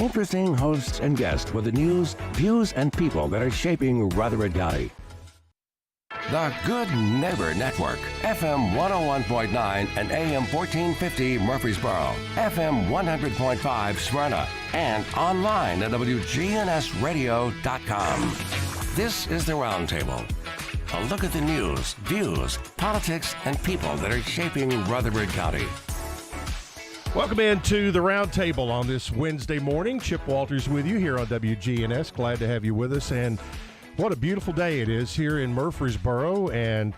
Interesting hosts and guests with the news, views, and people that are shaping Rutherford County. The Good Neighbor Network, FM 101.9 and AM 1450 Murfreesboro, FM 100.5 Smyrna, and online at WGNSradio.com. This is the Roundtable. A look at the news, views, politics, and people that are shaping Rutherford County. Welcome into the Roundtable on this Wednesday morning. Chip Walters with you here on WGNS. Glad to have you with us. And what a beautiful day it is here in Murfreesboro. And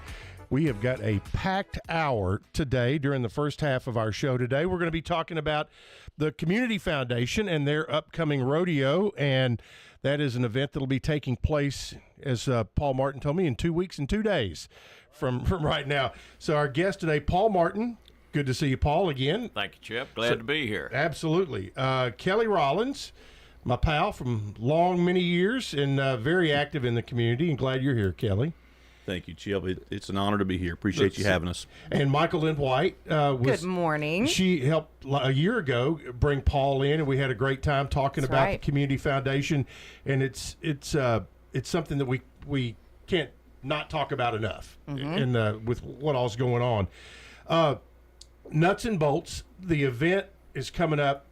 we have got a packed hour today during the first half of our show today. We're going to be talking about the Community Foundation and their upcoming rodeo. And that is an event that will be taking place, as Paul Martin told me, in 2 weeks and 2 days from right now. So our guest today, Paul Martin. Good to see you, Paul, again. Thank you, Chip. Glad to be here. Absolutely. Kelly Rollins, my pal from many years, and very active in the community. And glad you're here, Kelly. Thank you, Chip. It's an honor to be here. Appreciate you having us. And Michael Lynn White. Good morning. She helped a year ago bring Paul in, and we had a great time talking about the Community Foundation. And it's something that we can't not talk about enough, and with what all's going on. Nuts and bolts. The event is coming up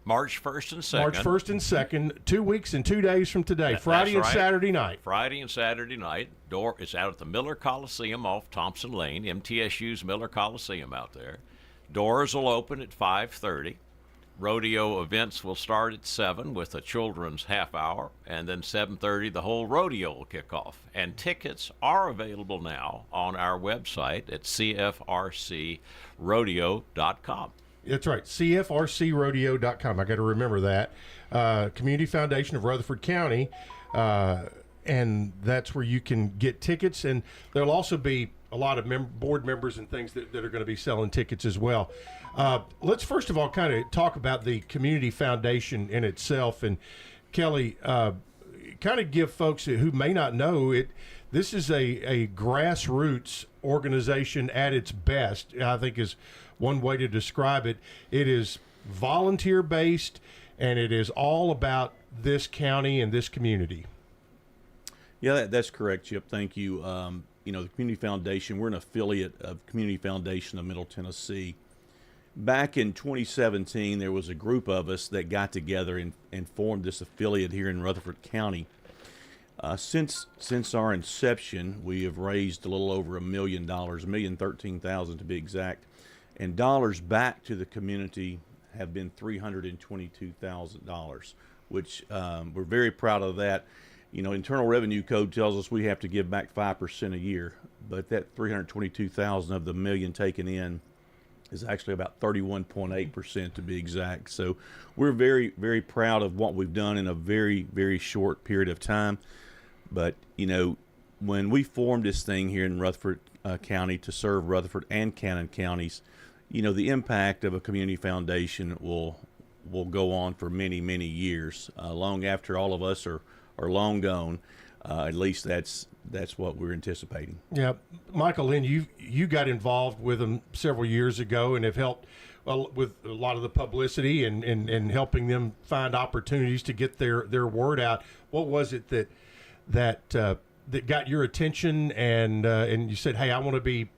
March 1st and 2nd. March 1st and 2nd, 2 weeks and 2 days from today, Friday and Saturday night. Friday and Saturday night. Door is out at the Miller Coliseum off Thompson Lane, MTSU's Miller Coliseum out there. Doors will open at 5:30. Rodeo events will start at 7 with a children's half hour, and then 7:30 the whole rodeo will kick off. And tickets are available now on our website at cfrcrodeo.com. That's right, cfrcrodeo.com. I got to remember that. Community Foundation of Rutherford County, and that's where you can get tickets. And there'll also be a lot of board members and things that are going to be selling tickets as well. Let's first of all kind of talk about the Community Foundation in itself. And Kelly, kind of give folks who may not know it, this is a grassroots organization at its best, I think is one way to describe it. It is volunteer-based, and it is all about this county and this community. Yeah, that's correct, Chip. Thank you. The Community Foundation, we're an affiliate of Community Foundation of Middle Tennessee. Back in 2017, there was a group of us that got together and formed this affiliate here in Rutherford County. Since our inception, we have raised a little over $1 million, $1,013,000 to be exact, and dollars back to the community have been $322,000, which we're very proud of that. Internal Revenue Code tells us we have to give back 5% a year, but that $322,000 of the $1 million taken in is actually about 31.8% to be exact. So we're very, very proud of what we've done in a very, very short period of time. But, when we formed this thing here in Rutherford County to serve Rutherford and Cannon counties, the impact of a community foundation will go on for many, many years, long after all of us are long gone. At least that's what we're anticipating. Yeah, Michael Lynn, you got involved with them several years ago and have helped with a lot of the publicity and helping them find opportunities to get their word out. What was it that got your attention and you said, hey, I want to be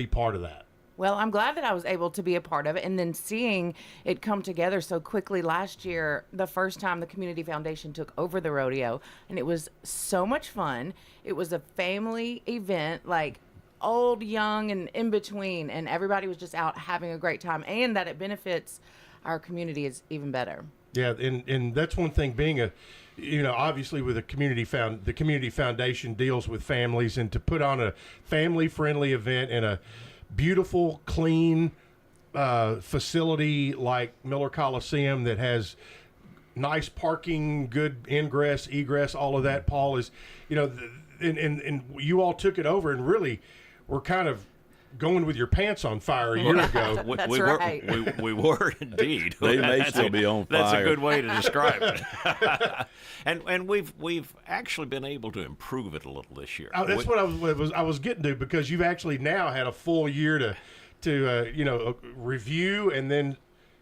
part of that? Well, I'm glad that I was able to be a part of it, and then seeing it come together so quickly last year, the first time the Community Foundation took over the rodeo, and it was so much fun. It was a family event, like old, young, and in between, and everybody was just out having a great time, and that it benefits our community is even better. Yeah, and that's one thing, being obviously with the Community Foundation deals with families, and to put on a family-friendly event in a beautiful, clean facility like Miller Coliseum that has nice parking, good ingress, egress, all of that, Paul, is, and you all took it over and really were kind of going with your pants on fire a year ago. We were indeed. They may still be on fire. That's a good way to describe it. and we've actually been able to improve it a little this year. That's what I was getting to, because you've actually now had a full year to review and then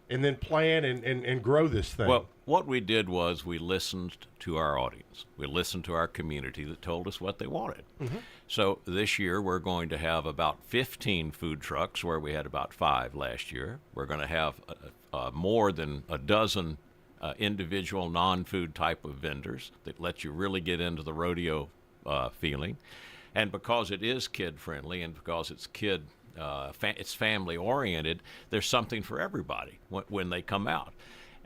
and then plan and grow this thing? Well, what we did was we listened to our audience. We listened to our community that told us what they wanted. So this year we're going to have about 15 food trucks where we had about 5 last year. We're going to have more than a dozen individual non-food type of vendors that let you really get into the rodeo feeling. And because it is kid-friendly and because it's it's family-oriented, there's something for everybody when they come out.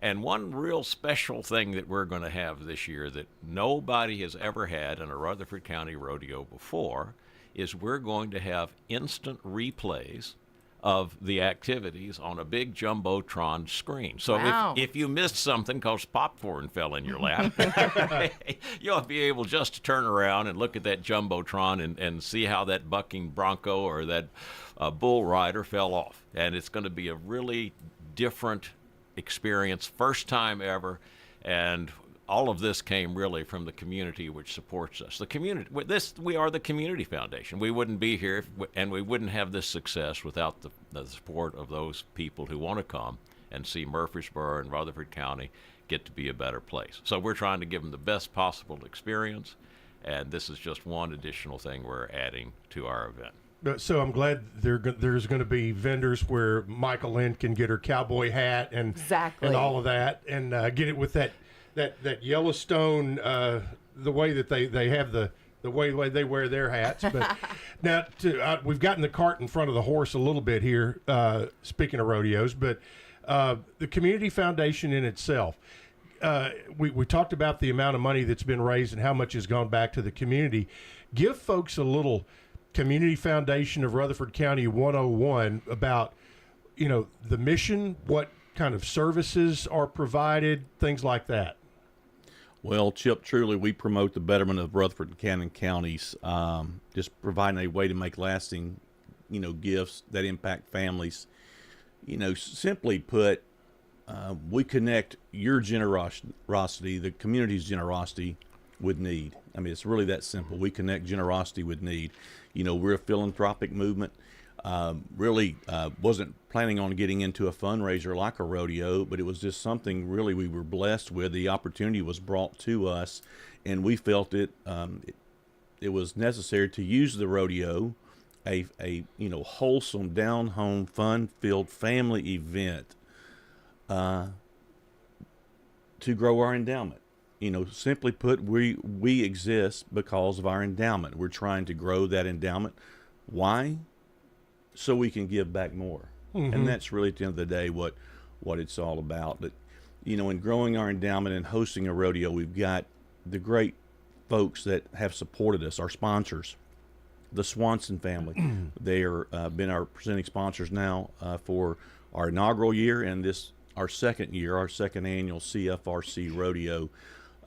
And one real special thing that we're going to have this year that nobody has ever had in a Rutherford County rodeo before is we're going to have instant replays of the activities on a big jumbotron screen. So Wow. if you missed something because popcorn fell in your lap, you'll be able just to turn around and look at that jumbotron and see how that bucking bronco or that bull rider fell off. And it's going to be a really different experience, first time ever, and all of this came really from the community which supports us. The community, we are the community foundation. We wouldn't be here and we wouldn't have this success without the support of those people who want to come and see Murfreesboro and Rutherford County get to be a better place. So we're trying to give them the best possible experience, and this is just one additional thing we're adding to our event. So I'm glad there's going to be vendors where Michael Lynn can get her cowboy hat and Exactly. and all of that, and get it with that Yellowstone, the way that they have the way they wear their hats. But now we've gotten the cart in front of the horse a little bit here. Speaking of rodeos, but the community foundation in itself. We talked about the amount of money that's been raised and how much has gone back to the community. Give folks a little Community Foundation of Rutherford County 101 about, the mission, what kind of services are provided, things like that. Well, Chip, truly, we promote the betterment of Rutherford and Cannon counties, just providing a way to make lasting, gifts that impact families. Simply put, we connect your generosity, the community's generosity, with need. I mean, it's really that simple. We connect generosity with need. We're a philanthropic movement. Really wasn't planning on getting into a fundraiser like a rodeo, but it was just something really we were blessed with. The opportunity was brought to us, and we felt it was necessary to use the rodeo, a wholesome, down-home, fun-filled family event, to grow our endowment. Simply put, we exist because of our endowment. We're trying to grow that endowment. Why? So we can give back more. And that's really, at the end of the day, what it's all about. But, in growing our endowment and hosting a rodeo, we've got the great folks that have supported us, our sponsors, the Swanson family. They are been our presenting sponsors now for our inaugural year and our second annual CFRC rodeo.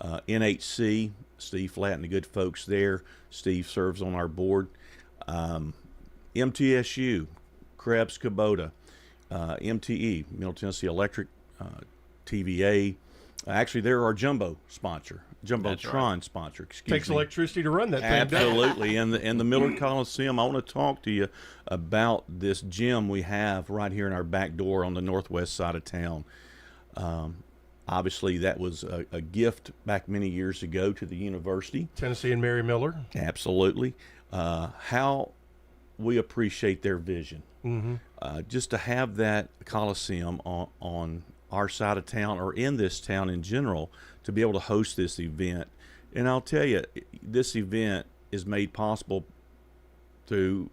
NHC, Steve Flatt and the good folks there. Steve serves on our board. MTSU, Krebs Kubota, MTE, Middle Tennessee Electric, TVA. Actually, they're our jumbo sponsor, Jumbotron sponsor. Takes electricity to run that thing. Absolutely. And the Miller Coliseum, I want to talk to you about this gym we have right here in our back door on the northwest side of town. Obviously, that was a gift back many years ago to the university. Tennessee and Mary Miller. Absolutely. How we appreciate their vision. Just to have that Coliseum on our side of town or in this town in general, to be able to host this event. And I'll tell you, this event is made possible through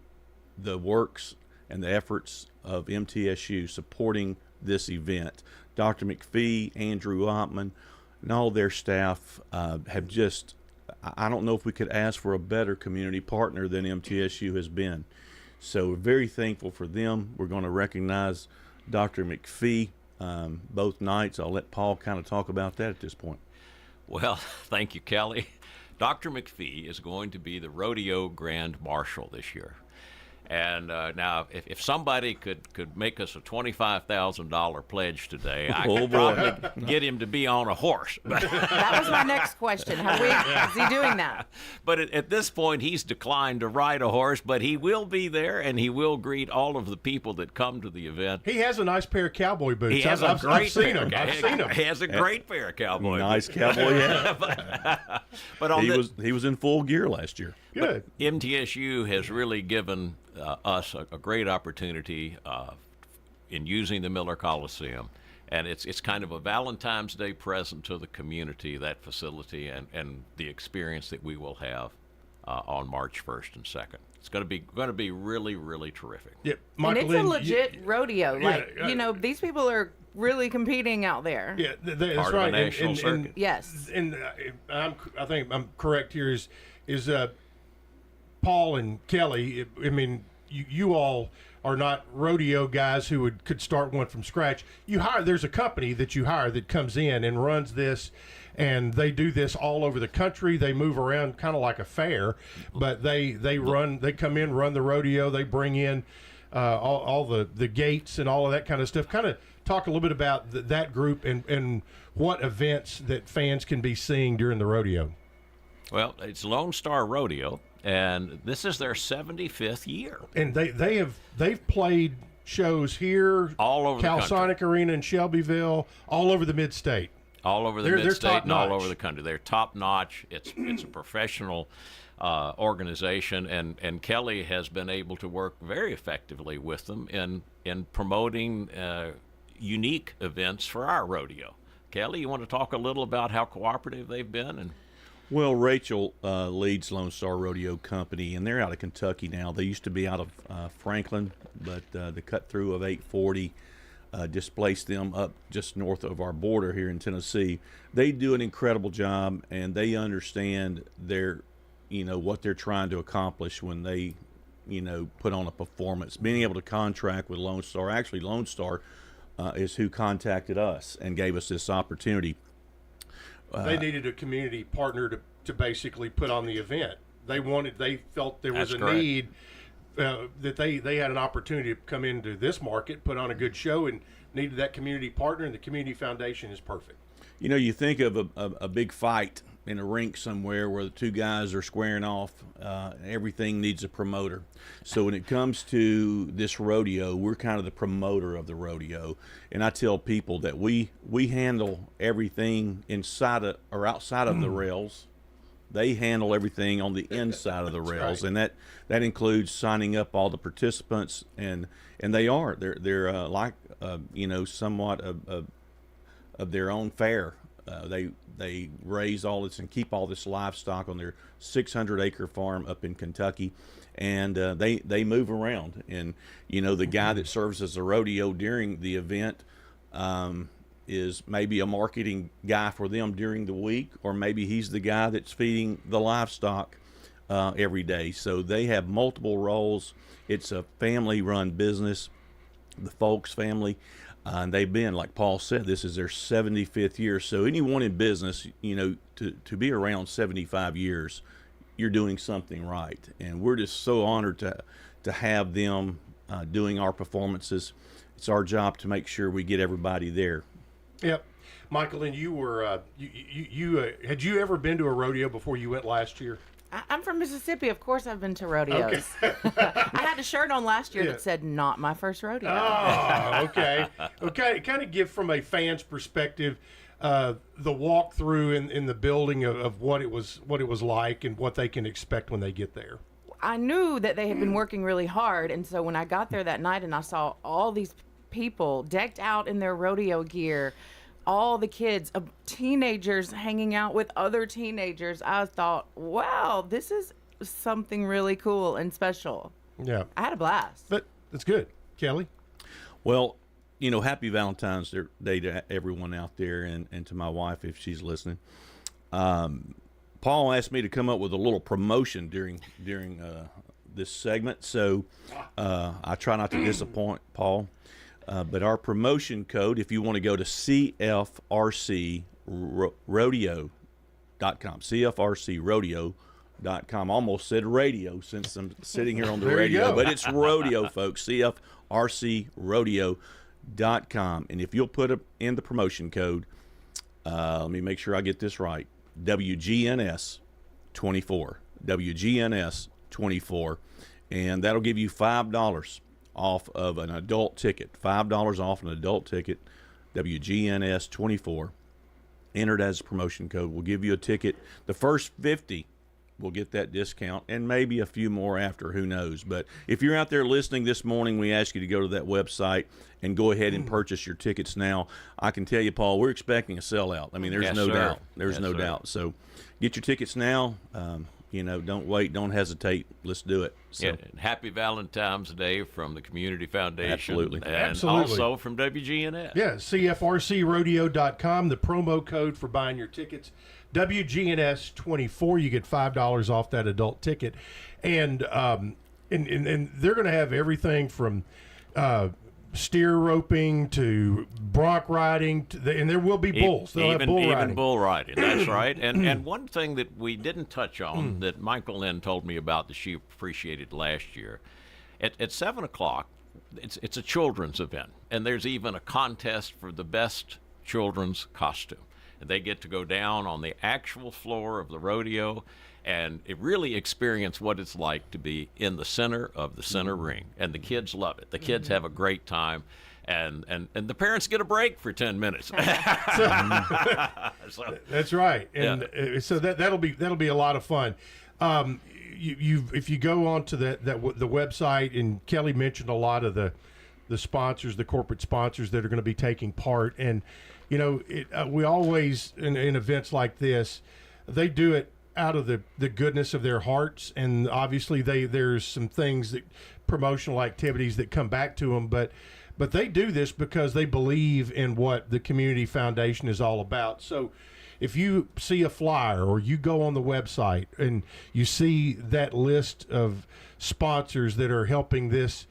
the works and the efforts of MTSU supporting this event. Dr. McPhee, Andrew Ottman, and all their staff have just, I don't know if we could ask for a better community partner than MTSU has been. So we're very thankful for them. We're going to recognize Dr. McPhee both nights. I'll let Paul kind of talk about that at this point. Well, thank you, Kelly. Dr. McPhee is going to be the Rodeo Grand Marshal this year. And now, if somebody could make us a $25,000 pledge today, I could probably get him to be on a horse. That was my next question. Is he doing that? But at this point, he's declined to ride a horse, but he will be there, and he will greet all of the people that come to the event. He has a nice pair of cowboy boots. He has I've seen him. He has a great pair of cowboy Nice boots. cowboy hat. But on he was in full gear last year. Good. MTSU has really given us a great opportunity in using the Miller Coliseum, and it's kind of a Valentine's Day present to the community, that facility, and the experience that we will have on March 1st and 2nd. It's going to be really, really terrific. Yeah, And Michael, it's a legit rodeo. These people are really competing out there. Yeah, that's Part right. of a national circuit. Yes. And I think I'm correct here. Is Paul and Kelly? I mean, you all are not rodeo guys who could start one from scratch. There's a company that you hire that comes in and runs this, and they do this all over the country. They move around kind of like a fair, but they come in, run the rodeo. They bring in all the gates and all of that kind of stuff. Kind of talk a little bit about that group and what events that fans can be seeing during the rodeo. Well, it's Lone Star Rodeo, and this is their 75th year. And they've played shows here, All over the country. Calsonic Arena in Shelbyville, all over the mid-state. All over the They're mid-state and all top-notch. over the country. They're top-notch. It's a professional organization, and Kelly has been able to work very effectively with them in promoting unique events for our rodeo. Kelly, you want to talk a little about how cooperative they've been? Well, Rachel leads Lone Star Rodeo Company, and they're out of Kentucky now. They used to be out of Franklin, but the cut through of 840 displaced them up just north of our border here in Tennessee. They do an incredible job, and they understand what they're trying to accomplish when they, put on a performance. Being able to contract with Lone Star, actually Lone Star is who contacted us and gave us this opportunity. They needed a community partner to basically put on the event. They felt there was That's a correct. need that they had an opportunity to come into this market, put on a good show, and needed that community partner, and the community foundation is perfect. You think of a big fight in a rink somewhere where the two guys are squaring off. Everything needs a promoter. So when it comes to this rodeo, we're kind of the promoter of the rodeo. And I tell people that we handle everything inside or outside of the rails. They handle everything on the inside of the rails, right. and that includes signing up all the participants, and they're like somewhat of their own fair. They raise all this and keep all this livestock on their 600-acre farm up in Kentucky, and they move around. And the guy that serves as a rodeo during the event is maybe a marketing guy for them during the week, or maybe he's the guy that's feeding the livestock every day. So they have multiple roles. It's a family-run business, the Folks family. And they've been, like Paul said, this is their 75th year. So anyone in business, to be around 75 years, you're doing something right. And we're just so honored to have them doing our performances. It's our job to make sure we get everybody there. Yep. Michael, and you were had you ever been to a rodeo before you went last year? I'm from Mississippi. Of course, I've been to rodeos. I had a shirt on last year that said "Not my first rodeo." Oh, okay. Okay, kind of give from a fan's perspective the walkthrough in the building of what it was like and what they can expect when they get there. I knew that they had been working really hard, and so when I got there that night and I saw all these people decked out in their rodeo gear, all the kids, teenagers hanging out with other teenagers, I thought, wow, this is something really cool and special. Yeah. I had a blast. But that's good. Kelly? Well, happy Valentine's Day to everyone out there, and to my wife if she's listening. Paul asked me to come up with a little promotion during this segment, so I try not to disappoint Paul. But our promotion code, if you want to go to CFRCrodeo.com, CFRCrodeo.com, CFRCrodeo.com. Almost said radio since I'm sitting here on the There you radio, go. but it's rodeo, folks. CFRCrodeo.com. And if you'll put in the promotion code, let me make sure I get this right, WGNS24. WGNS24. And that'll give you $5 off of an adult ticket. $5 off an adult ticket. WGNS24. Entered as a promotion code. We'll give you a ticket. The first 50 will get that discount, and maybe a few more after, who knows. But if you're out there listening this morning, we ask you to go to that website and go ahead and purchase your tickets now. I can tell you, Paul, we're expecting a sellout. I mean, there's Yes, no sir. doubt. There's Yes, no sir. doubt. So get your tickets now. Don't wait. Don't hesitate. Let's do it. So. Yeah, and happy Valentine's Day from the Community Foundation. Absolutely. And Absolutely. also from WGNS. Yeah, CFRCrodeo.com, the promo code for buying your tickets. WGNS24, you get $5 off that adult ticket. And they're going to have everything from steer roping to bronc riding, and there will be bulls. They'll have bull even riding. bull riding. That's right. And one thing that we didn't touch on that Michael Lynn told me about that she appreciated last year, at 7 o'clock, it's a children's event, and there's even a contest for the best children's costume. And they get to go down on the actual floor of the rodeo and it really experience what it's like to be in the center of the center ring. And the kids love it. The kids have a great time. And the parents get a break for 10 minutes. So, That's right, and so that'll be a lot of fun. If you go onto the website, and Kelly mentioned a lot of the sponsors, the corporate sponsors that are going to be taking part, and we always in events like this, they do it out of the goodness of their hearts, and obviously there's some things that promotional activities that come back to them, but they do this because they believe in what the Community Foundation is all about. So if you see a flyer or you go on the website and you see that list of sponsors that are helping this,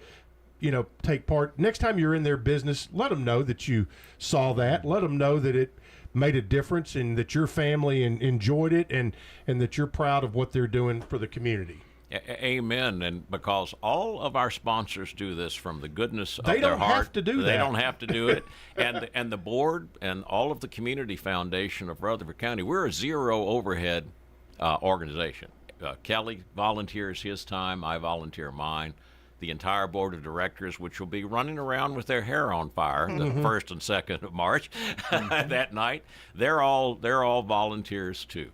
take part, next time you're in their business, let them know that you saw that. Let them know that it made a difference and that your family enjoyed it and that you're proud of what they're doing for the community. Amen. And because all of our sponsors do this from the goodness of They their don't heart. have to do They that. don't have to do it. And the board and all of the Community Foundation of Rutherford County, we're a zero overhead organization. Kelly volunteers his time. I volunteer mine. The entire board of directors, which will be running around with their hair on fire the 1st and 2nd of March that night, they're all volunteers too.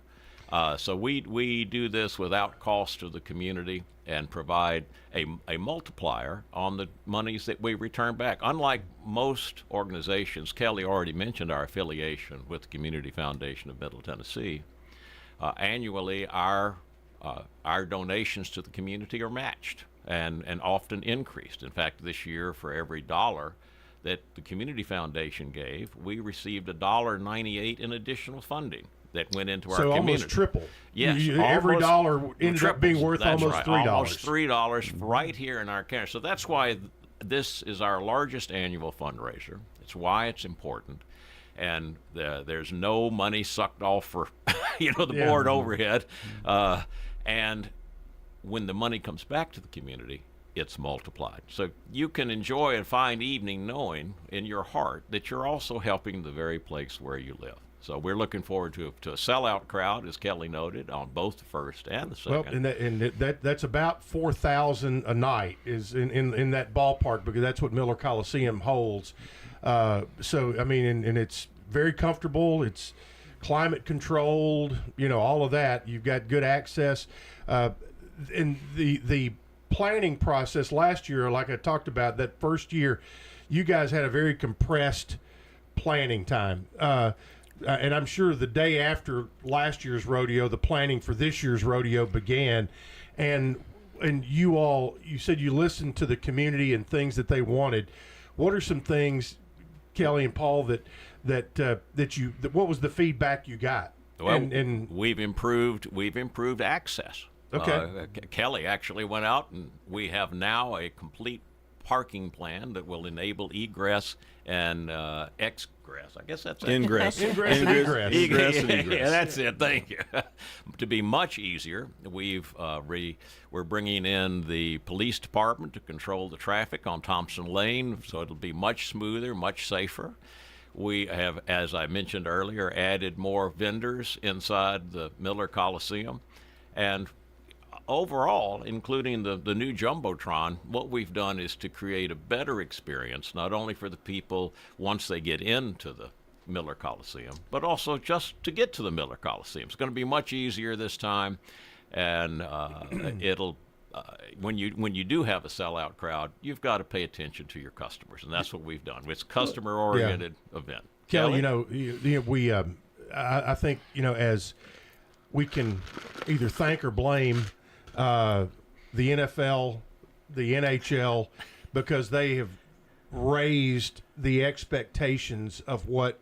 So we do this without cost to the community and provide a multiplier on the monies that we return back. Unlike most organizations, Kelly already mentioned our affiliation with the Community Foundation of Middle Tennessee. Annually, our donations to the community are matched and often increased. In fact, this year, for every $1 that the Community Foundation gave, we received $1.98 in additional funding that went into our community. So almost triple. Yes, every almost dollar ended up being triples. worth That's almost right, $3. Almost $3 right here in our county. So that's why this is our largest annual fundraiser. It's why it's important. And there's no money sucked off for the board overhead. And when the money comes back to the community, it's multiplied. So you can enjoy a fine evening knowing in your heart that you're also helping the very place where you live. So we're looking forward to a sellout crowd, as Kelly noted, on both the first and the second. Well, that's about 4,000 a night is in that ballpark, because that's what Miller Coliseum holds. So I mean, and it's very comfortable. It's climate controlled. All of that. You've got good access. And the planning process last year, like I talked about, that first year, you guys had a very compressed planning time. And I'm sure the day after last year's rodeo, the planning for this year's rodeo began. And you said you listened to the community and things that they wanted. What are some things, Kelly and Paul, what was the feedback you got? Well, we've improved access. Okay. Kelly actually went out, and we have now a complete parking plan that will enable egress and exgress. I guess that's it. Ingress. Ingress and egress. Ingress and egress. Yeah, that's it. Thank you. To be much easier, we're bringing in the police department to control the traffic on Thompson Lane, so it'll be much smoother, much safer. We have, as I mentioned earlier, added more vendors inside the Miller Coliseum, and overall, including the new Jumbotron, what we've done is to create a better experience, not only for the people once they get into the Miller Coliseum, but also just to get to the Miller Coliseum. It's going to be much easier this time, and it'll. When you do have a sellout crowd, you've got to pay attention to your customers, and that's what we've done. It's customer-oriented event. Kelly, we I think as we can either thank or blame the NFL, the NHL, because they have raised the expectations of what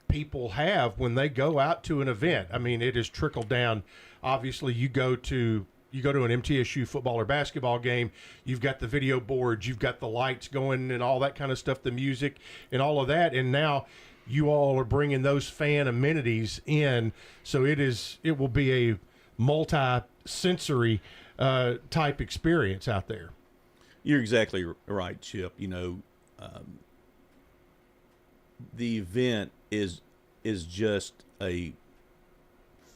people have when they go out to an event. I mean, it has trickled down. Obviously, you go to an MTSU football or basketball game, you've got the video boards, you've got the lights going and all that kind of stuff, the music and all of that. And now you all are bringing those fan amenities in. So it will be a multi-sensory type experience out there. You're exactly right, Chip. The event is just a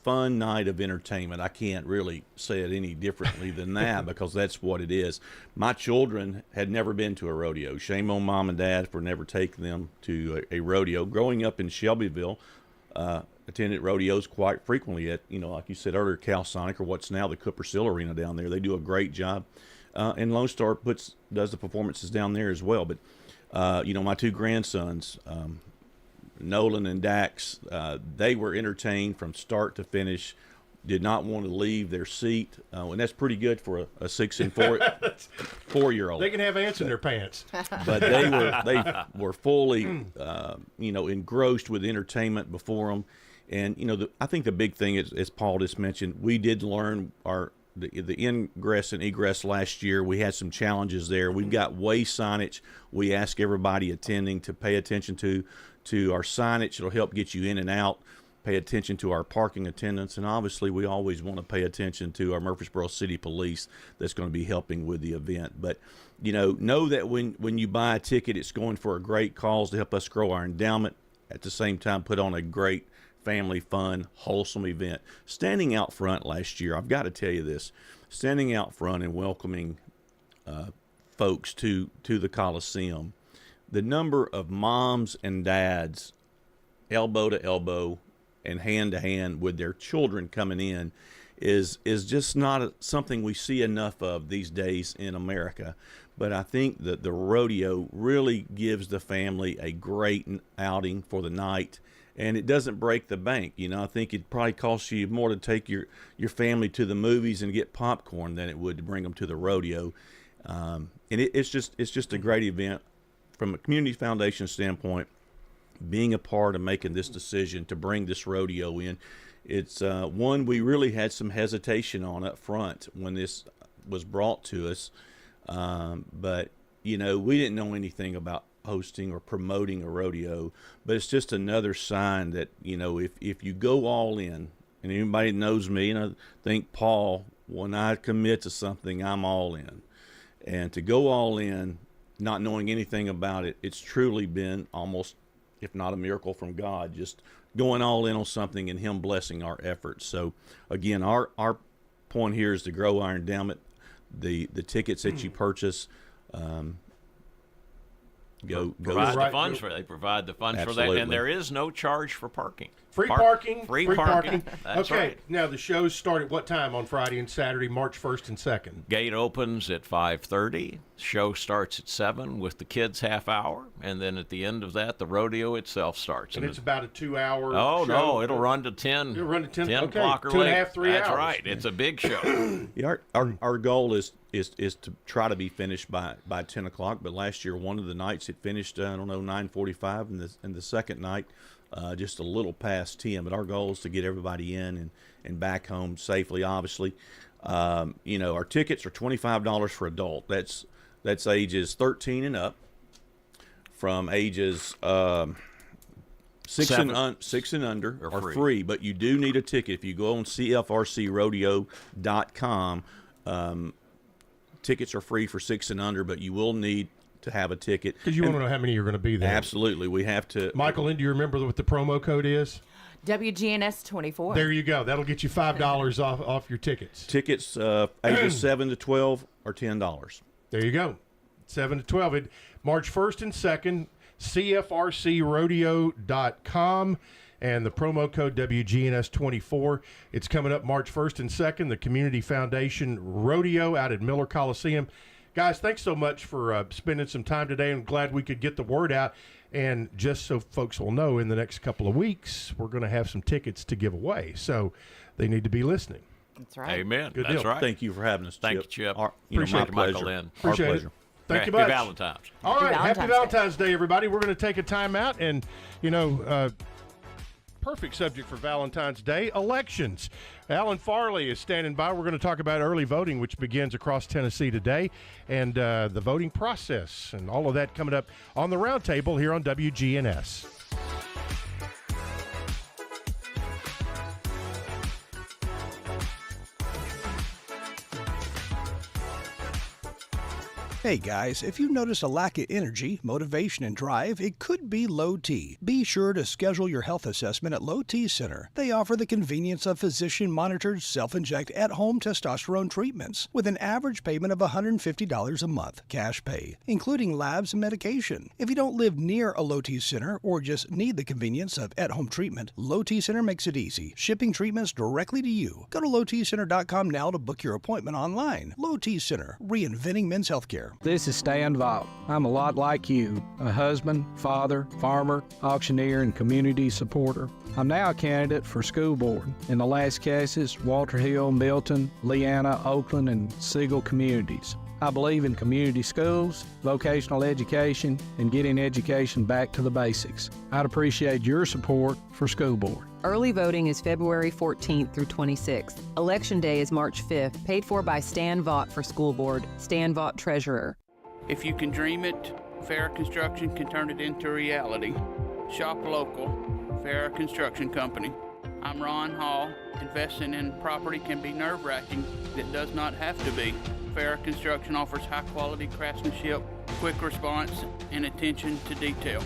fun night of entertainment. I can't really say it any differently than that because that's what it is. My children had never been to a rodeo. Shame on mom and dad for never taking them to a rodeo. Growing up in Shelbyville, attended rodeos quite frequently at, like you said earlier, Calisonic, or what's now the Cooper Still Arena down there. They do a great job. And Lone Star does the performances down there as well. But, my two grandsons, Nolan and Dax, they were entertained from start to finish, did not want to leave their seat. And that's pretty good for a 6 and 4-year-old. They can have ants in their pants. But they were fully, engrossed with entertainment before them. And, I think the big thing is, as Paul just mentioned, we did learn the ingress and egress last year. We had some challenges there. We've got way signage we ask everybody attending to pay attention to our signage. It'll help get you in and out. Pay attention to our parking attendants, and obviously we always want to pay attention to our Murfreesboro City Police that's going to be helping with the event. But know that when you buy a ticket, it's going for a great cause to help us grow our endowment, at the same time put on a great family fun, wholesome event. Standing out front last year, I've got to tell you this, standing out front and welcoming folks to the Coliseum, the number of moms and dads elbow to elbow and hand to hand with their children coming in is just not something we see enough of these days in America. But I think that the rodeo really gives the family a great outing for the night, and it doesn't break the bank. I think it probably costs you more to take your family to the movies and get popcorn than it would to bring them to the rodeo. And it's just a great event. From a community foundation standpoint, being a part of making this decision to bring this rodeo in, it's one we really had some hesitation on up front when this was brought to us. But, we didn't know anything about hosting or promoting a rodeo, but it's just another sign that, if you go all in, and anybody knows me, and I think Paul, when I commit to something, I'm all in. And to go all in, not knowing anything about it, it's truly been almost, if not a miracle from God, just going all in on something and Him blessing our efforts. So again, our point here is to grow our endowment. The tickets that you purchase, provide the funds for that, and there is no charge for parking. Free parking. Free parking. That's okay. right. Now the shows start at what time on Friday and Saturday, March 1st and 2nd? Gate opens at 5:30. Show starts at 7 with the kids half hour, and then at the end of that, the rodeo itself starts. And it's about a 2-hour. Oh show. No, it'll run to 10. It'll run to 10 okay. o'clock or 2.5, 3 That's hours. right. It's a big show. Yeah, our goal is to try to be finished by 10 o'clock. But last year, one of the nights it finished 9:45, and the second night just a little past 10. But our goal is to get everybody in and back home safely. Obviously, our tickets are $25 for adult. That's That's ages 13 and up. From ages 6 and under are free, but you do need a ticket. If you go on cfrcrodeo.com, tickets are free for 6 and under, but you will need to have a ticket. Because you want to know how many are going to be there. Absolutely. We have to. Michael, Lynn, do you remember what the promo code is? WGNS 24. There you go. That'll get you $5 off your tickets. Tickets ages 7 to 12 are $10. There you go. 7 to 12. March 1st and 2nd, cfrcrodeo.com, and the promo code WGNS24. It's coming up March 1st and 2nd, the Community Foundation Rodeo out at Miller Coliseum. Guys, thanks so much for spending some time today. I'm glad we could get the word out. And just so folks will know, in the next couple of weeks, we're going to have some tickets to give away. So they need to be listening. That's right. Amen. Good That's deal. right. Thank you for having us, Chip. Thank you, Chip. Appreciate my it, Michael pleasure. Lynn. Appreciate Our it. pleasure. Thank you Happy much. Valentine's. All right. Happy Valentine's Valentine's Day, everybody. We're going to take a time out and, perfect subject for Valentine's Day, elections. Alan Farley is standing by. We're going to talk about early voting, which begins across Tennessee today, and the voting process and all of that coming up on the Roundtable here on WGNS. Hey guys, if you notice a lack of energy, motivation, and drive, it could be low T. Be sure to schedule your health assessment at Low T Center. They offer the convenience of physician-monitored, self-inject at-home testosterone treatments with an average payment of $150 a month, cash pay, including labs and medication. If you don't live near a Low T Center or just need the convenience of at-home treatment, Low T Center makes it easy, shipping treatments directly to you. Go to lowtcenter.com now to book your appointment online. Low T Center, reinventing men's healthcare. This is Stan Vaught. I'm a lot like you, a husband, father, farmer, auctioneer, and community supporter. I'm now a candidate for school board. In the last cases, Walter Hill, Milton, Leanna, Oakland, and Siegel communities. I believe in community schools, vocational education, and getting education back to the basics. I'd appreciate your support for school board. Early voting is February 14th through 26th. Election Day is March 5th, paid for by Stan Vaught for School Board, Stan Vaught Treasurer. If you can dream it, Farrah Construction can turn it into reality. Shop local, Farrah Construction Company. I'm Ron Hall. Investing in property can be nerve-wracking. It does not have to be. Farrah Construction offers high-quality craftsmanship, quick response, and attention to detail.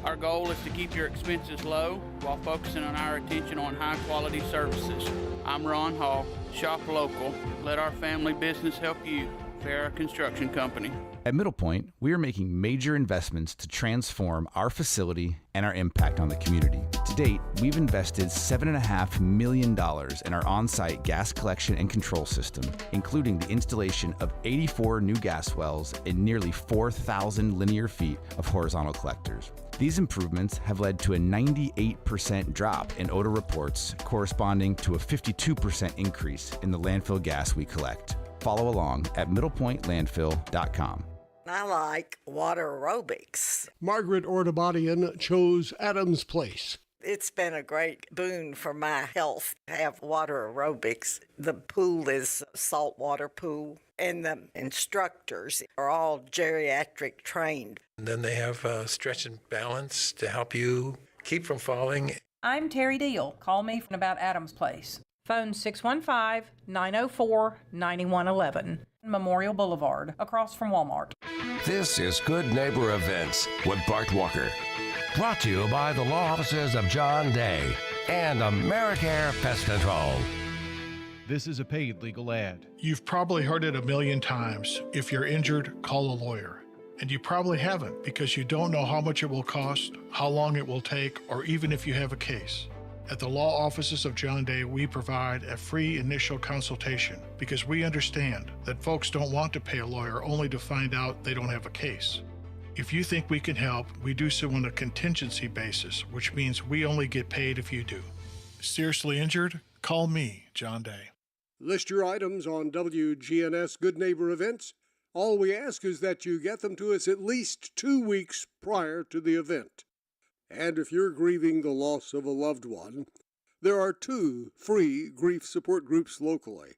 Our goal is to keep your expenses low while focusing on our attention on high-quality services. I'm Ron Hall. Shop local. Let our family business help you. Farrah Construction Company. At Middle Point, we are making major investments to transform our facility and our impact on the community. To date, we've invested $7.5 million in our on-site gas collection and control system, including the installation of 84 new gas wells and nearly 4,000 linear feet of horizontal collectors. These improvements have led to a 98% drop in odor reports, corresponding to a 52% increase in the landfill gas we collect. Follow along at middlepointlandfill.com. I like water aerobics. Margaret Ordabadian chose Adams Place. It's been a great boon for my health to have water aerobics. The pool is a saltwater pool, and the instructors are all geriatric trained. And then they have stretch and balance to help you keep from falling. I'm Terry Deal. Call me about Adams Place. Phone 615-904-9111. Memorial Boulevard, across from Walmart. This is Good Neighbor Events with Bart Walker. Brought to you by the law offices of John Day and Americare Pest Control. This is a paid legal ad. You've probably heard it a million times. If you're injured, call a lawyer. And you probably haven't because you don't know how much it will cost, how long it will take, or even if you have a case. At the law offices of John Day, we provide a free initial consultation because we understand that folks don't want to pay a lawyer only to find out they don't have a case. If you think we can help, we do so on a contingency basis, which means we only get paid if you do. Seriously injured? Call me, John Day. List your items on WGNS Good Neighbor Events. All we ask is that you get them to us at least 2 weeks prior to the event. And if you're grieving the loss of a loved one, there are 2 free grief support groups locally.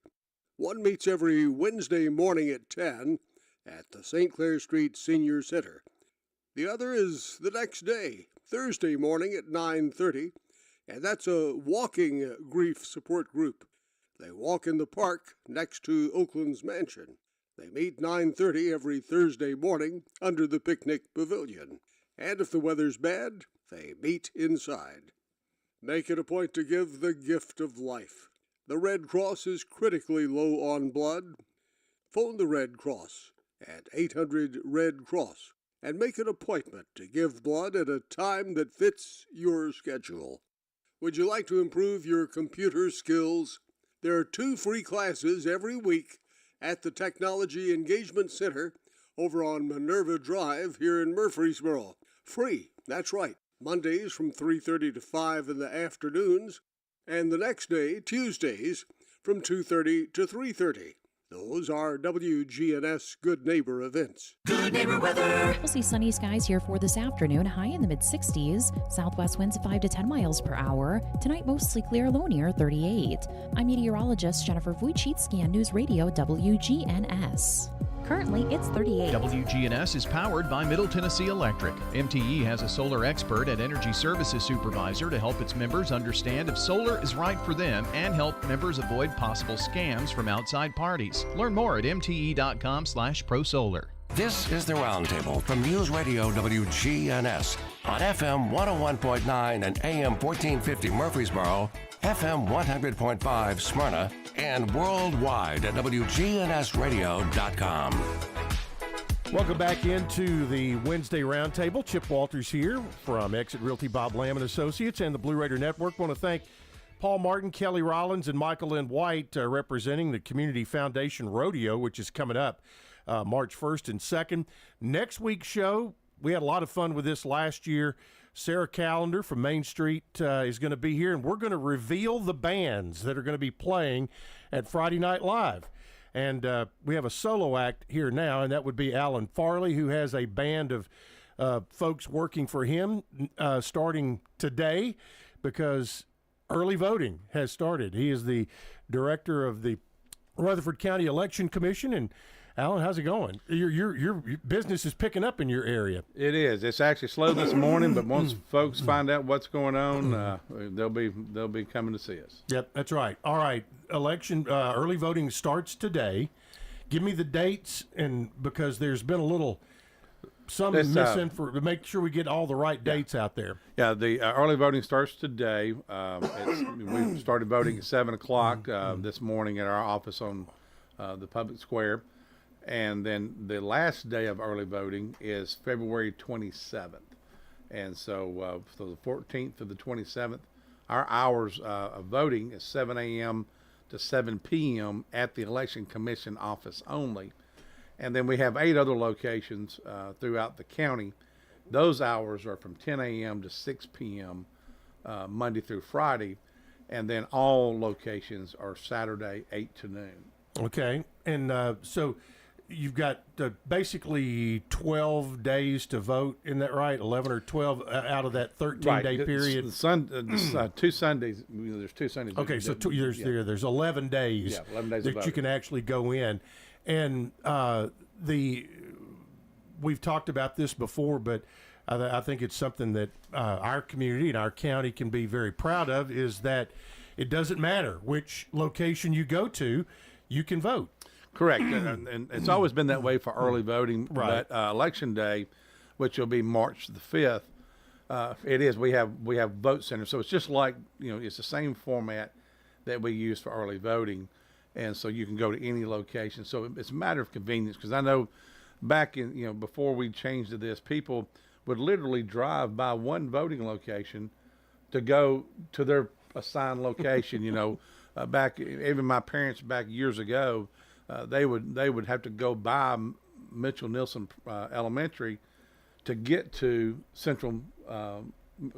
One meets every Wednesday morning at 10, at the St. Clair Street Senior Center. The other is the next day, Thursday morning at 9:30, and that's a walking grief support group. They walk in the park next to Oakland's mansion. They meet 9:30 every Thursday morning under the picnic pavilion. And if the weather's bad, they meet inside. Make it a point to give the gift of life. The Red Cross is critically low on blood. Phone the Red Cross at 800-RED-CROSS and make an appointment to give blood at a time that fits your schedule. Would you like to improve your computer skills? There are 2 free classes every week at the Technology Engagement Center over on Minerva Drive here in Murfreesboro. Free, that's right. Mondays from 3:30 to 5 in the afternoons, and the next day, Tuesdays, from 2:30 to 3:30. Those are WGNS Good Neighbor events. Good neighbor weather. We'll see sunny skies here for this afternoon, high in the mid-60s. Southwest winds 5 to 10 miles per hour. Tonight, mostly clear, low near 38. I'm meteorologist Jennifer Wojcicki on News Radio WGNS. Currently, it's 38. WGNS is powered by Middle Tennessee Electric. MTE has a solar expert and energy services supervisor to help its members understand if solar is right for them and help members avoid possible scams from outside parties. Learn more at mte.com/prosolar. This is the Roundtable from News Radio WGNS on FM 101.9 and AM 1450 Murfreesboro, FM 100.5 Smyrna, and worldwide at WGNSradio.com. Welcome back into the Wednesday Roundtable. Chip Walters here from Exit Realty, Bob Lamb and Associates, and the Blue Raider Network. Want to thank Paul Martin, Kelly Rollins, and Michael Lynn White representing the Community Foundation Rodeo, which is coming up March 1st and 2nd. Next week's show, we had a lot of fun with this last year. Sarah Callender from Main Street is going to be here, and we're going to reveal the bands that are going to be playing at Friday Night Live. And we have a solo act here now, and that would be Alan Farley, who has a band of folks working for him starting today because early voting has started. He is the director of the Rutherford County Election Commission, and Alan, how's it going? Your business is picking up in your area. It is. It's actually slow this morning, but once folks find out what's going on, they'll be coming to see us. Yep, that's right. All right, election early voting starts today. Give me the dates, and because there's been a little misinformation, to make sure we get all the right dates out there. Yeah, the early voting starts today. We started voting at 7 o'clock this morning at our office on the public square. And then the last day of early voting is February 27th. And so for the 14th to the 27th, our hours of voting is 7 a.m. to 7 p.m. at the Election Commission office only. And then we have 8 other locations throughout the county. Those hours are from 10 a.m. to 6 p.m. Monday through Friday. And then all locations are Saturday, 8 to noon. Okay. And so you've got basically 12 days to vote, isn't that right? 11 or 12 out of that 13-day period. 2 Sundays. There's 2 Sundays. Okay, so there's 11 days, 11 days that you can actually go in. And we've talked about this before, but I think it's something that our community and our county can be very proud of, is that it doesn't matter which location you go to, you can vote. Correct, and it's always been that way for early voting. Right. But Election Day, which will be March the 5th, it is. We have vote centers, so it's just like, it's the same format that we use for early voting, and so you can go to any location. So it's a matter of convenience, because I know back in before we changed to this, people would literally drive by one voting location to go to their assigned location. Back, even my parents back years ago. They would have to go by Mitchell Nielsen Elementary to get to Central,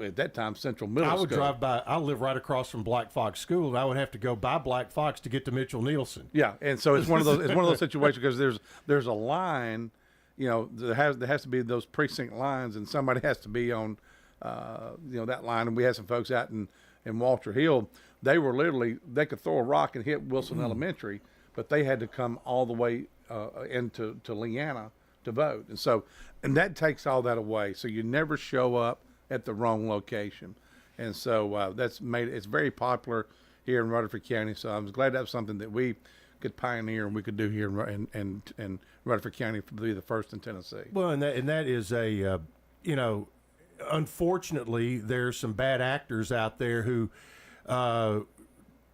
at that time, Central Middle School. I would drive by. I live right across from Black Fox School, and I would have to go by Black Fox to get to Mitchell Nielsen. Yeah, and so it's one of those. It's one of those situations because there's a line, there has to be those precinct lines, and somebody has to be on, that line. And we had some folks out in Walter Hill. They were literally, they could throw a rock and hit Wilson Elementary, but they had to come all the way into Leanna to vote. And that takes all that away. So you never show up at the wrong location. And so that's made it's very popular here in Rutherford County. So I was glad that was something that we could pioneer and we could do here in Rutherford County to be the first in Tennessee. Well, and that is a unfortunately, there's some bad actors out there who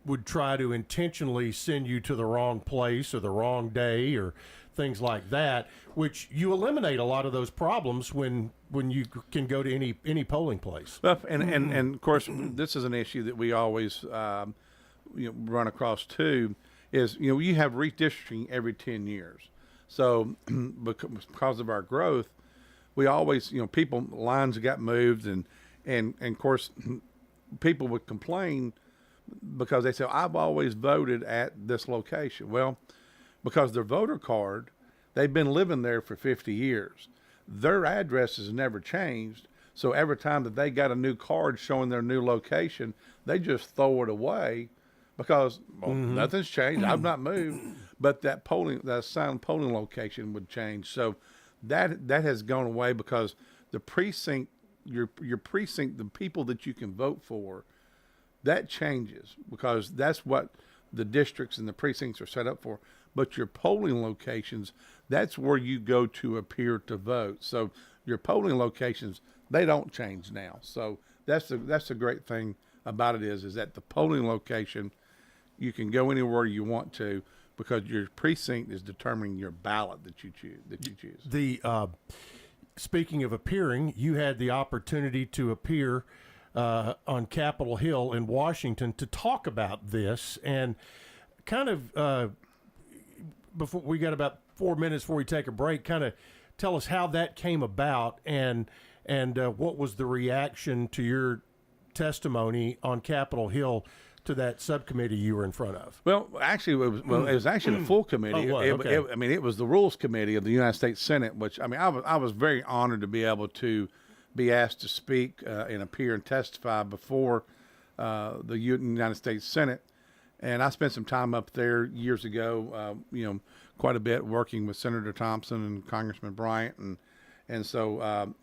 would try to intentionally send you to the wrong place or the wrong day or things like that, which you eliminate a lot of those problems when you can go to any polling place. Well, and of course, this is an issue that we always run across too. Is you have redistricting every 10 years, so because of our growth, we always people lines got moved and of course people would complain because they say I've always voted at this location. Well, because their voter card, they've been living there for 50 years. Their address has never changed. So every time that they got a new card showing their new location, they just throw it away because nothing's changed. I've not moved, but that assigned polling location would change. So that has gone away because the precinct, your precinct, the people that you can vote for, that changes because that's what the districts and the precincts are set up for. But your polling locations, that's where you go to appear to vote. So your polling locations, they don't change now. So that's the great thing about it is that the polling location, you can go anywhere you want to because your precinct is determining your ballot that you choose. The speaking of appearing, you had the opportunity to appear on Capitol Hill in Washington to talk about this and kind of before we got about 4 minutes before we take a break, kind of tell us how that came about and what was the reaction to your testimony on Capitol Hill to that subcommittee you were in front of? Well, actually, it was actually the full committee. It was the Rules Committee of the United States Senate, which I was very honored to be able to be asked to speak and appear and testify before the United States Senate. And I spent some time up there years ago, quite a bit working with Senator Thompson and Congressman Bryant, and so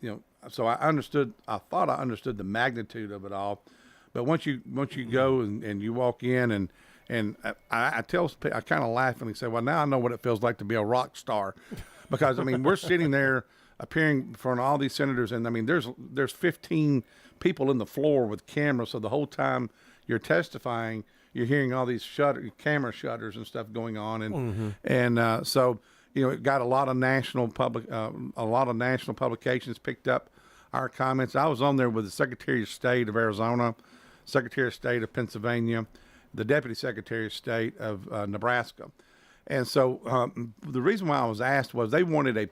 so I thought I understood the magnitude of it all. But once you go and you walk in and I kind of laughingly say, well, now I know what it feels like to be a rock star, because we're sitting there appearing in front of all these senators, and there's 15 people in the floor with cameras, so the whole time you're testifying, you're hearing all these camera shutters and stuff going on, and so it got a lot of national publications picked up our comments. I was on there with the Secretary of State of Arizona, Secretary of State of Pennsylvania, the Deputy Secretary of State of Nebraska, and so the reason why I was asked was they wanted a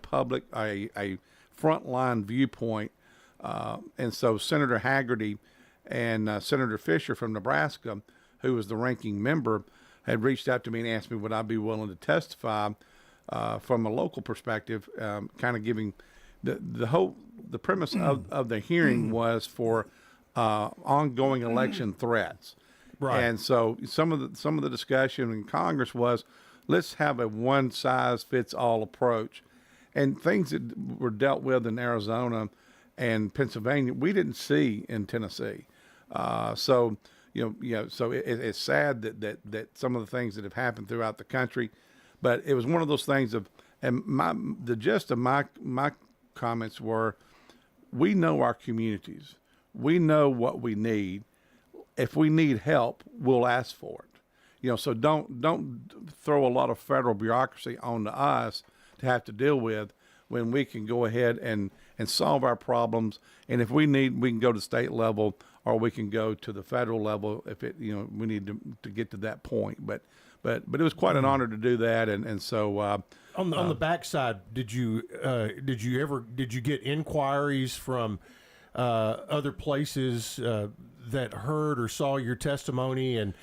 frontline viewpoint, and so Senator Haggerty and Senator Fisher from Nebraska, who was the ranking member, had reached out to me and asked me would I be willing to testify from a local perspective, kind of giving the premise of the hearing was for ongoing election threats. Right. And so some of the discussion in Congress was, let's have a one-size-fits-all approach. And things that were dealt with in Arizona and Pennsylvania, we didn't see in Tennessee. So it's sad that some of the things that have happened throughout the country, but it was one of those things the gist of my comments were, we know our communities, we know what we need. If we need help, we'll ask for it. So don't throw a lot of federal bureaucracy onto us to have to deal with when we can go ahead and solve our problems. And if we need, we can go to state level or we can go to the federal level if we need to get to that point. But it was quite an honor to do that. And so on the backside, did you get inquiries from other places that heard or saw your testimony and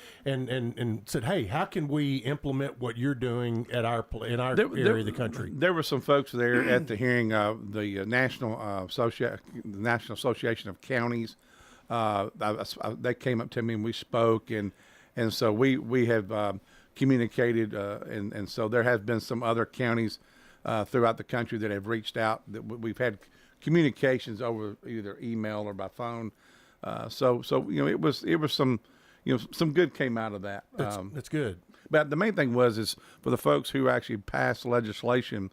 said, hey, how can we implement what you're doing at in our area of the country? There were some folks there at the hearing of the National Association of Counties. They came up to me and we spoke, and so we have communicated, and so there has been some other counties throughout the country that have reached out. That we've had communications over either email or by phone. So it was some some good came out of that. That's good. But the main thing is for the folks who actually passed legislation,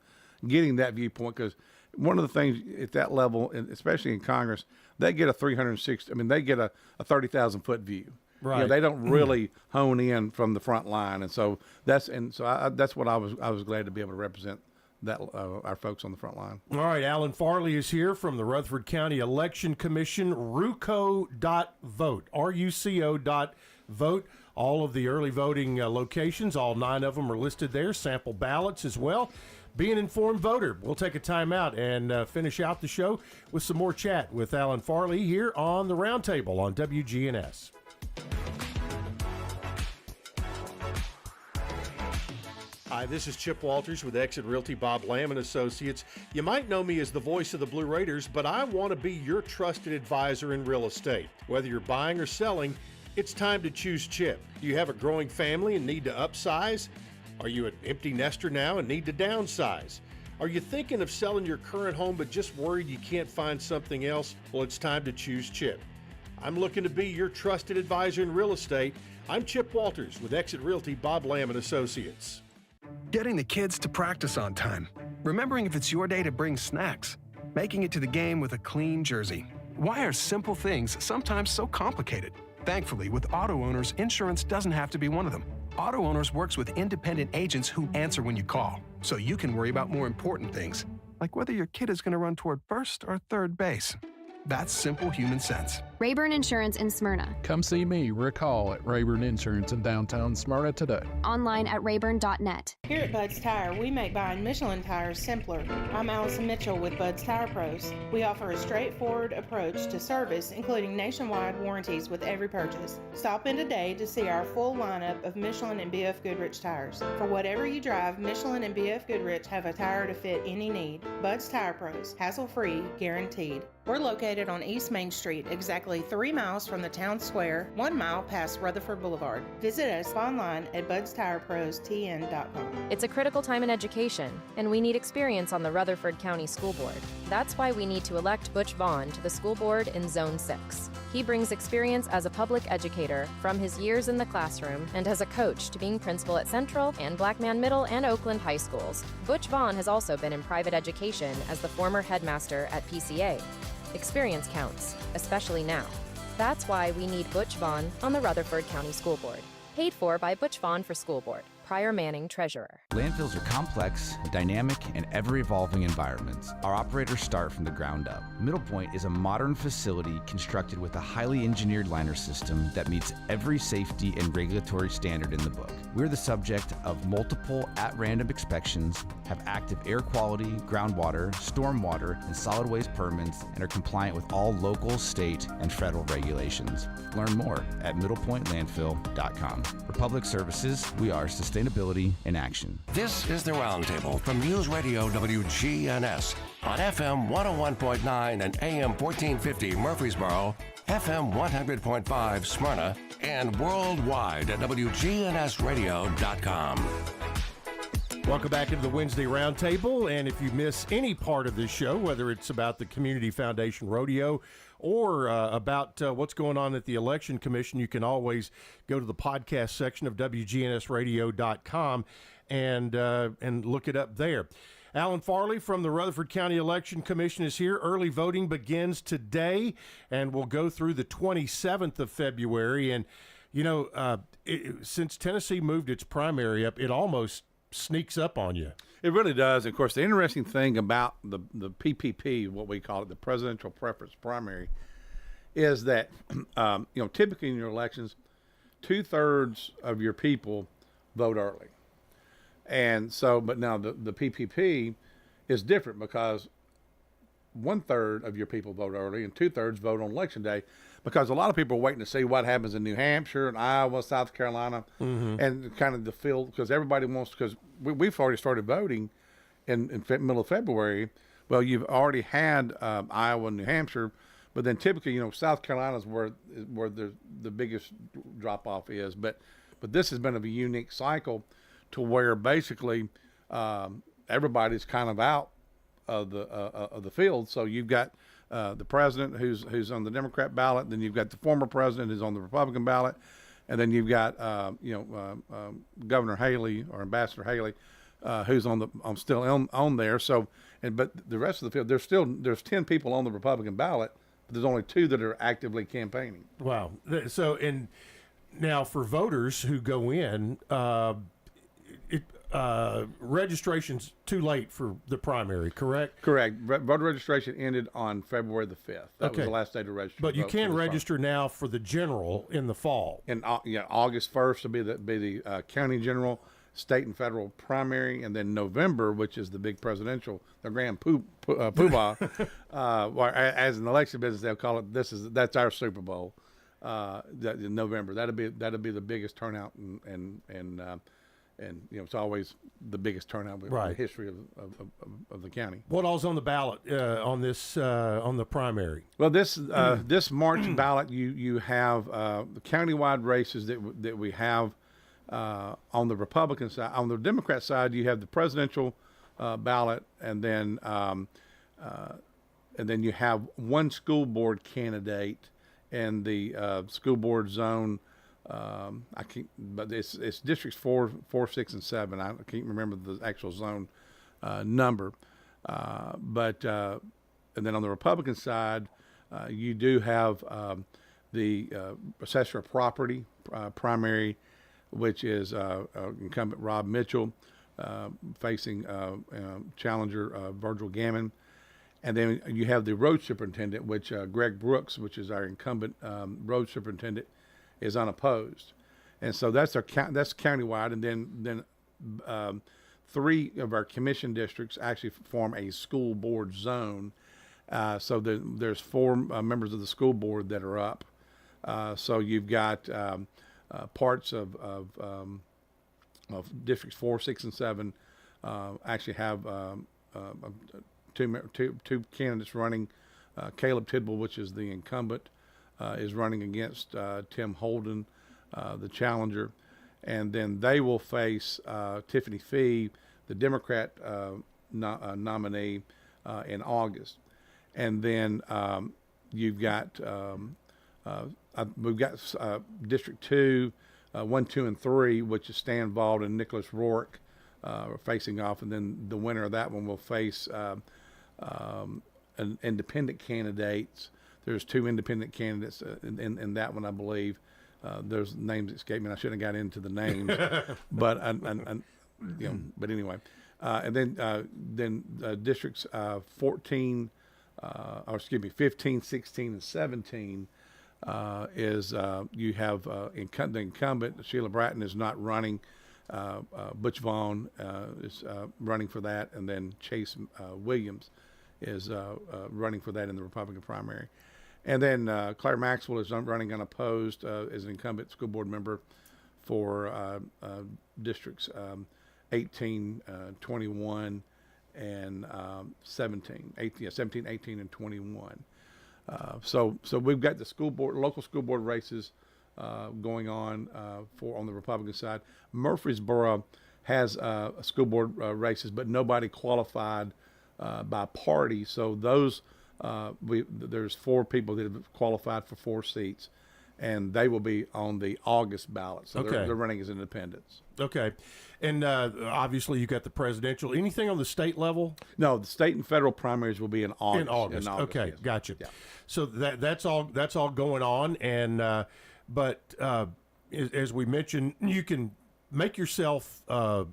getting that viewpoint, because one of the things at that level, and especially in Congress, they get a 360. I mean, they get a 30,000 foot view. Right. They don't really hone in from the front line, and so that's what I was glad to be able to represent that our folks on the front line. All right, Alan Farley is here from the Rutherford County Election Commission, ruco.vote, ruco.vote. All of the early voting locations, all 9 of them are listed there, sample ballots as well. Be an informed voter. We'll take a time out and finish out the show with some more chat with Alan Farley here on the Roundtable on WGNS. Hi, this is Chip Walters with Exit Realty Bob Lamb & Associates. You might know me as the voice of the Blue Raiders, but I want to be your trusted advisor in real estate. Whether you're buying or selling, it's time to choose Chip. Do you have a growing family and need to upsize? Are you an empty nester now and need to downsize? Are you thinking of selling your current home but just worried you can't find something else? Well, it's time to choose Chip. I'm looking to be your trusted advisor in real estate. I'm Chip Walters with Exit Realty Bob Lamb & Associates. Getting the kids to practice on time. Remembering if it's your day to bring snacks. Making it to the game with a clean jersey. Why are simple things sometimes so complicated? Thankfully, with Auto Owners, insurance doesn't have to be one of them. Auto Owners works with independent agents who answer when you call, so you can worry about more important things, like whether your kid is going to run toward first or third base. That's simple human sense. Rayburn Insurance in Smyrna. Come see me, Rick Hall, at Rayburn Insurance in downtown Smyrna today. Online at rayburn.net. Here at Bud's Tire, we make buying Michelin tires simpler. I'm Allison Mitchell with Bud's Tire Pros. We offer a straightforward approach to service, including nationwide warranties with every purchase. Stop in today to see our full lineup of Michelin and BF Goodrich tires. For whatever you drive, Michelin and BF Goodrich have a tire to fit any need. Bud's Tire Pros, hassle-free, guaranteed. We're located on East Main Street, exactly 3 miles from the town square, 1 mile past Rutherford Boulevard. Visit us online at budstireprostn.com. It's a critical time in education, and we need experience on the Rutherford County School Board. That's why we need to elect Butch Vaughn to the school board in Zone 6. He brings experience as a public educator from his years in the classroom and as a coach to being principal at Central and Blackman Middle and Oakland High Schools. Butch Vaughn has also been in private education as the former headmaster at PCA. Experience counts, especially now. That's why we need Butch Vaughn on the Rutherford County School Board. Paid for by Butch Vaughn for School Board. Prior Manning, Treasurer. Landfills are complex, dynamic, and ever-evolving environments. Our operators start from the ground up. Middle Point is a modern facility constructed with a highly engineered liner system that meets every safety and regulatory standard in the book. We're the subject of multiple at-random inspections, have active air quality, groundwater, stormwater, and solid waste permits, and are compliant with all local, state, and federal regulations. Learn more at middlepointlandfill.com. For public services, we are sustainability in action. This is the Roundtable from News Radio WGNS on FM 101.9 and AM 1450 Murfreesboro, FM 100.5 Smyrna, and worldwide at WGNSradio.com. Welcome back into the Wednesday Roundtable, and if you miss any part of this show, whether it's about the Community Foundation Rodeo or about what's going on at the Election Commission, you can always go to the podcast section of WGNSradio.com and look it up there. Alan Farley from the Rutherford County Election Commission is here. Early voting begins today, and will go through the 27th of February. And, you know, since Tennessee moved its primary up, it almost sneaks up on you. It really does. Of course, the interesting thing about the PPP, what we call it, the Presidential Preference Primary, is that, typically in your elections, 2/3 of your people vote early. And so, but now the PPP is different because 1/3 of your people vote early and 2/3 vote on Election Day, because a lot of people are waiting to see what happens in New Hampshire and Iowa, South Carolina, and kind of the field, because everybody wants, because we've already started voting in middle of February. Well, you've already had Iowa and New Hampshire, but then typically, South Carolina is where the biggest drop off is. But But this has been a unique cycle to where basically everybody's kind of out of the field. So you've got the president who's on the Democrat ballot, then you've got the former president who's on the Republican ballot, and then you've got Governor Haley or Ambassador Haley who's still on there. So but the rest of the field, there's 10 people on the Republican ballot, but there's only 2 that are actively campaigning. Wow. So and now for voters who go in, registration's too late for the primary, correct? Correct. Voter registration ended on February the 5th. That was the last day to register. But you can register now for the general in the fall. And August 1st will be the county general, state and federal primary, and then November, which is the big presidential, the grand poobah. As an election business, they'll call it. That's our Super Bowl. In November, that'll be the biggest turnout, and it's always the biggest turnout in the history of the county. What all's on the ballot on the primary? Well, this March ballot, you have the countywide races that we have on the Republican side. On the Democrat side, you have the presidential ballot, and then you have one school board candidate in the school board zone. I can't, but it's districts 4, 6, and 7. I can't remember the actual zone number. And then on the Republican side, you do have the assessor of property primary, which is incumbent Rob Mitchell facing challenger Virgil Gammon. And then you have the road superintendent, which Greg Brooks, which is our incumbent road superintendent, is unopposed. And so that's countywide. And then 3 of our commission districts actually form a school board zone. So there's 4 members of the school board that are up. So you've got parts of districts 4, 6, and 7 actually have two candidates running. Caleb Tidwell, which is the incumbent, is running against Tim Holden, the challenger. And then they will face Tiffany Fee, the Democrat nominee, in August. And then you've got we've got District 2, 1, 2, and 3, which is Stan Vaught and Nicholas Rourke facing off, and then the winner of that one will face an independent candidates. There's 2 independent candidates in that one, I believe. There's names escape me. I shouldn't have got into the names, but but anyway, and then districts 15, 16, and 17 is you have the incumbent Sheila Bratton is not running. Butch Vaughn is running for that, and then Chase Williams is running for that in the Republican primary. And then Claire Maxwell is running unopposed as an incumbent school board member for districts 18, 21, and 17, 18, and 21. So we've got the local school board races going on on the Republican side. Murfreesboro has school board races, but nobody qualified by party. So those there's 4 people that have qualified for 4 seats, and they will be on the August ballot. So they're running as independents. Okay. And obviously you got the presidential. Anything on the state level? No, the state and federal primaries will be in August. In August. Okay, yes. Gotcha. Yeah. So that's all going on, and but as we mentioned, you can make yourself aware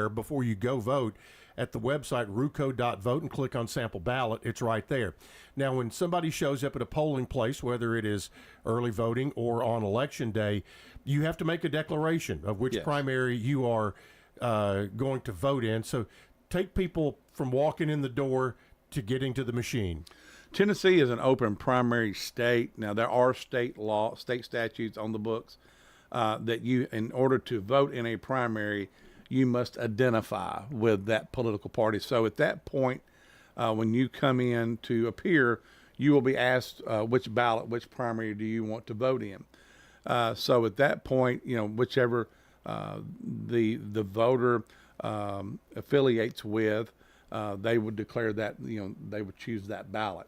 before you go vote at the website ruco.vote and click on sample ballot. It's right there. Now, when somebody shows up at a polling place, whether it is early voting or on election day, you have to make a declaration of which primary you are going to vote in. So take people from walking in the door to getting to the machine. Tennessee is an open primary state. Now, there are state statutes on the books that you, in order to vote in a primary, you must identify with that political party. So at that point, when you come in to appear, you will be asked which primary do you want to vote in. So at that point, whichever the voter affiliates with, they would declare that, they would choose that ballot.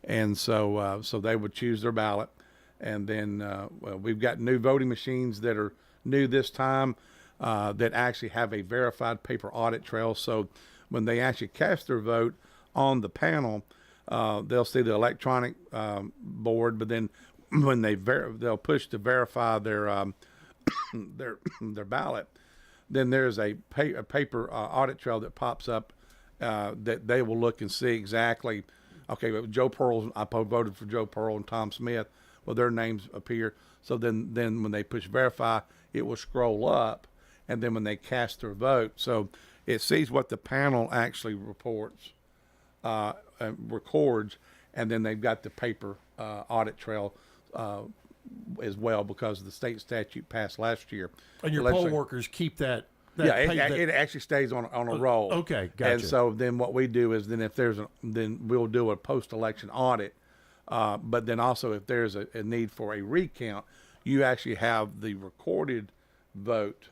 And so they would choose their ballot. And then we've got new voting machines that are new this time that actually have a verified paper audit trail. So when they actually cast their vote on the panel, they'll see the electronic board, but then when they'll push to verify their their ballot, then there's a paper audit trail that pops up that they will look and see exactly. Okay, but Joe Pearl, I voted for Joe Pearl and Tom Smith. Well, their names appear. So then when they push verify, it will scroll up, and then when they cast their vote, so it sees what the panel actually reports, records, and then they've got the paper audit trail as well, because the state statute passed last year. And your poll workers keep that. It actually stays on a roll. Okay, gotcha. And so then what we do is, then if there's then we'll do a post-election audit. But then also, if there's a need for a recount, you actually have the recorded vote,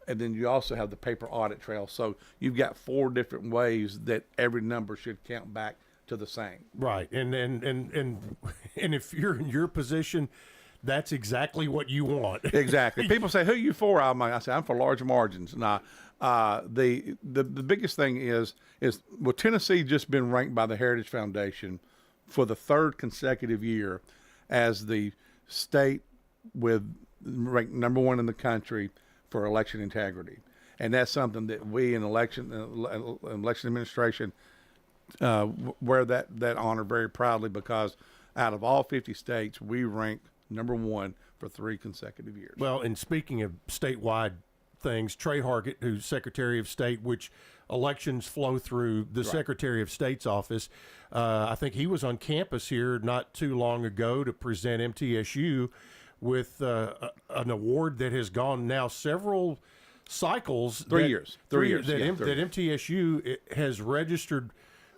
and then you also have the paper audit trail. So you've got 4 different ways that every number should count back to the same. Right, and if you're in your position, that's exactly what you want. Exactly. People say, "Who are you for?" I say, "I'm for large margins." Now, the biggest thing is Tennessee just been ranked by the Heritage Foundation for the 3rd consecutive year as the state ranked number 1 in the country for election integrity, and that's something that we in election administration wear that honor very proudly, because out of all 50 states, we rank number 1 for 3 consecutive years. Well, and speaking of statewide things, Trey Hargett, who's Secretary of State, which elections flow through the Secretary of State's office, I think he was on campus here not too long ago to present MTSU with an award that has gone now several cycles. 3 years. 3 years. That MTSU has registered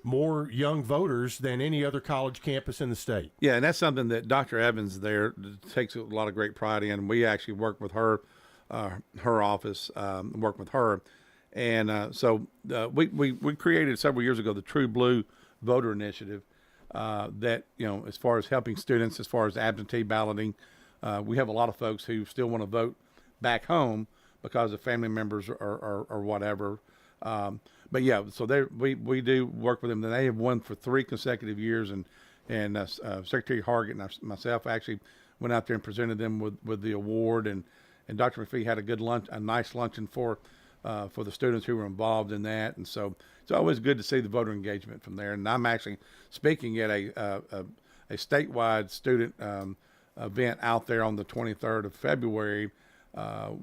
more young voters than any other college campus in the state. Yeah, and that's something that Dr. Evans there takes a lot of great pride in. We actually work with her office, work with her. And so we created several years ago the True Blue Voter Initiative that, as far as helping students, as far as absentee balloting, we have a lot of folks who still want to vote back home because of family members or whatever. But yeah, so we do work with them. They have won for 3 consecutive years, and Secretary Hargett and myself actually went out there and presented them with the award, and Dr. McPhee had a nice luncheon for the students who were involved in that. And so it's always good to see the voter engagement from there. And I'm actually speaking at a statewide student event out there on the 23rd of February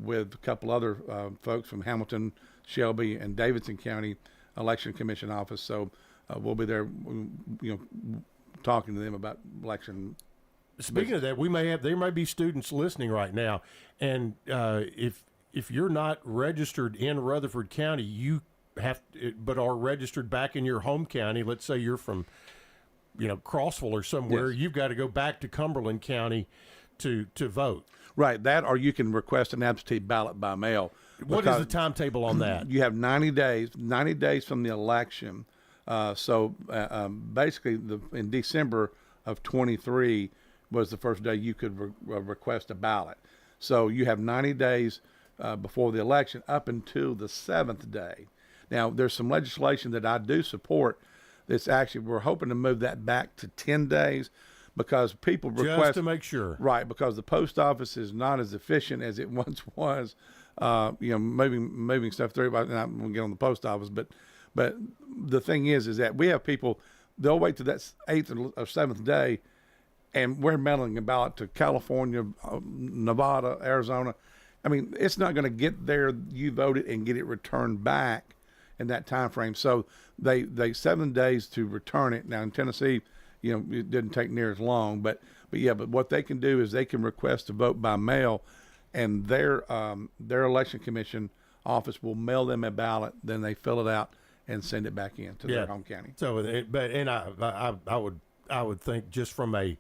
with a couple other folks from Hamilton, Shelby, and Davidson County Election Commission office. So we'll be there, talking to them about election. Speaking of that, there may be students listening right now, and if you're not registered in Rutherford County, you but are registered back in your home county. Let's say you're from, Crossville or somewhere. Yes. You've got to go back to Cumberland County to vote. Right, that, or you can request an absentee ballot by mail. What is the timetable on that? You have 90 days from the election. So basically, in December of 23 was the first day you could request a ballot. So you have 90 days before the election up until the 7th day. Now, there's some legislation that I do support that's actually, we're hoping to move that back to 10 days because people request. Just to make sure. Right, because the post office is not as efficient as it once was. Moving stuff through. I'm going to get on the post office, but the thing is that we have people, they'll wait to that 8th or 7th day, and we're mailing a ballot to California, Nevada, Arizona. I mean, it's not going to get there. You voted and get it returned back in that time frame. So they 7 days to return it. Now in Tennessee, it didn't take near as long, but what they can do is they can request to vote by mail, and their election commission office will mail them a ballot. Then they fill it out and send it back in to their home county. So, I would think just from a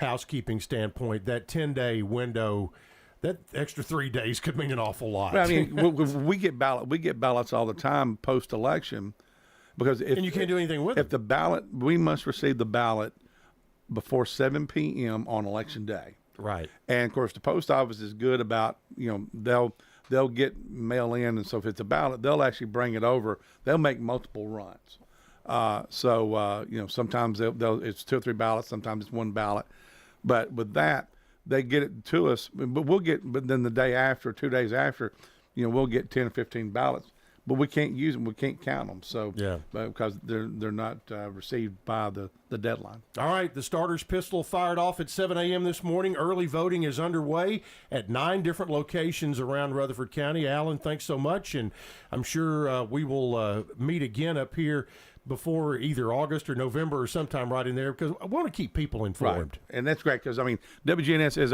housekeeping standpoint, that 10-day window, that extra 3 days could mean an awful lot. Well, I mean, we get ballots all the time post-election, because and you can't do anything with it. We must receive the ballot before 7 p.m. on election day. Right. And of course, the post office is good about, they'll get mail in, and so if it's a ballot, they'll actually bring it over. They'll make multiple runs. Sometimes it's 2 or 3 ballots, sometimes it's 1 ballot. But with that, they get it to us, but then the day after, 2 days after, we'll get 10 or 15 ballots, but we can't use them. We can't count them. So, because they're not received by the deadline. All right. The starter's pistol fired off at 7 a.m. this morning. Early voting is underway at 9 different locations around Rutherford County. Alan, thanks so much. And I'm sure we will meet again up here before either August or November or sometime right in there, because I want to keep people informed. Right. And that's great, because WGNS is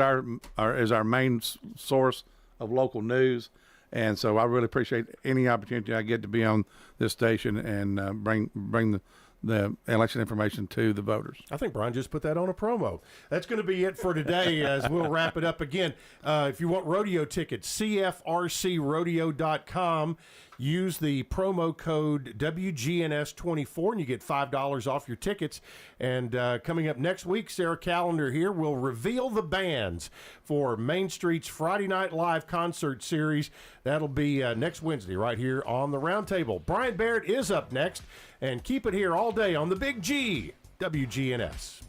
our main source of local news, and so I really appreciate any opportunity I get to be on this station and bring the election information to the voters. I think Brian just put that on a promo. That's going to be it for today as we'll wrap it up again. If you want rodeo tickets, cfrcrodeo.com. Use the promo code WGNS24 and you get $5 off your tickets. And coming up next week, Sarah Callender here will reveal the bands for Main Street's Friday Night Live concert series. That'll be next Wednesday right here on the Roundtable. Brian Barrett is up next, and keep it here all day on the Big G, WGNS.